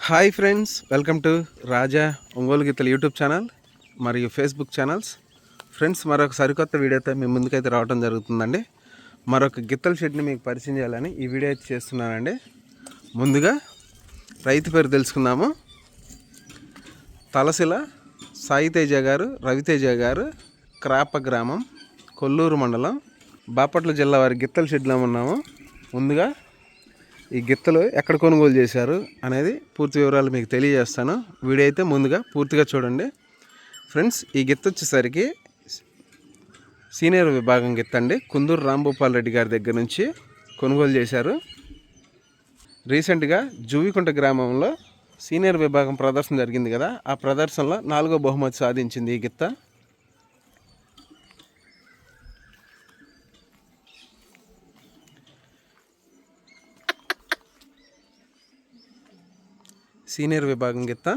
Hi friends, welcome to రాజా ఒంగోలు గిత్తలు YouTube channel మరియు Facebook channels. Friends, మరొక సరికొత్త వీడియోతో మీ ముందుకైతే రావడం జరుగుతుందండి. మరొక గిత్తల షెడ్ని మీకు పరిచయం చేయాలని ఈ వీడియో అయితే చేస్తున్నానండి. ముందుగా రైతు పేరు తెలుసుకుందాము. తలసిల సాయితేజ గారు, రవితేజ గారు, క్రాప గ్రామం, కొల్లూరు మండలం, బాపట్ల జిల్లా వారి గిత్తల షెడ్లో ఉన్నాము. ముందుగా ఈ గిత్తలు ఎక్కడ కొనుగోలు చేశారు అనేది పూర్తి వివరాలు మీకు తెలియజేస్తాను. వీడియో అయితే ముందుగా పూర్తిగా చూడండి. ఫ్రెండ్స్, ఈ గిత్త వచ్చేసరికి సీనియర్ విభాగం గిత్త అండి. కుందూరు రాంభూపాల్ రెడ్డి గారి దగ్గర నుంచి కొనుగోలు చేశారు. రీసెంట్గా జూవికుంట గ్రామంలో సీనియర్ విభాగం ప్రదర్శన జరిగింది కదా, ఆ ప్రదర్శనలో 4వ బహుమతి సాధించింది ఈ గిత్త. సీనియర్ విభాగం గిత్త.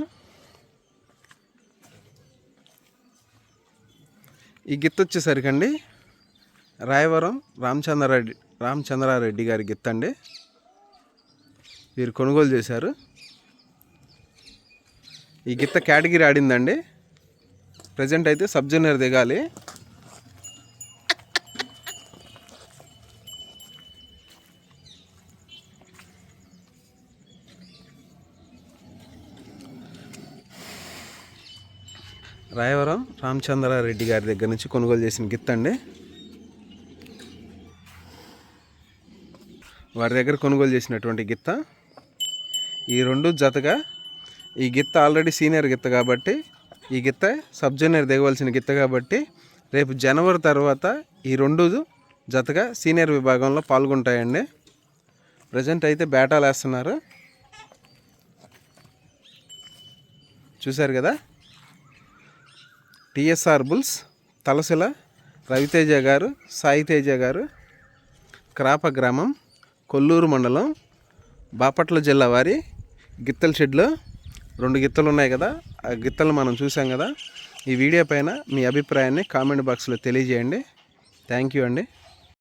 ఈ గిత్త వచ్చేసరికండి రాయవరం రామచంద్రారెడ్డి గారి గిత్త అండి. వీరు కొనుగోలు చేశారు. ఈ గిత్త కేటగిరీ ఆడిందండి. ప్రజెంట్ అయితే సబ్ జూనియర్ దిగాలి. రాయవరం రామచంద్రారెడ్డి గారి దగ్గర నుంచి కొనుగోలు చేసిన గిత్త అండి. వారి దగ్గర కొనుగోలు చేసినటువంటి గిత్త. ఈ రెండు జతగా, ఈ గిత్త ఆల్రెడీ సీనియర్ గిత్త కాబట్టి, ఈ గిత్త సబ్ జూనియర్ దిగవలసిన గిత్త కాబట్టి, రేపు జనవరి తర్వాత ఈ రెండు జతగా సీనియర్ విభాగంలో పాల్గొంటాయండి. ప్రజెంట్ అయితే బేటాలు వేస్తున్నారు, చూశారు కదా. టిఎస్ఆర్ బుల్స్, తలసిల రవితేజ గారు, సాయితేజ గారు, క్రాప గ్రామం, కొల్లూరు మండలం, బాపట్ల జిల్లా వారి గిత్తల షెడ్లో 2 గిత్తలు ఉన్నాయి కదా, ఆ గిత్తలు మనం చూసాం కదా. ఈ వీడియో పైన మీ అభిప్రాయాన్ని కామెంట్ బాక్స్లో తెలియజేయండి. థ్యాంక్ యూ అండి.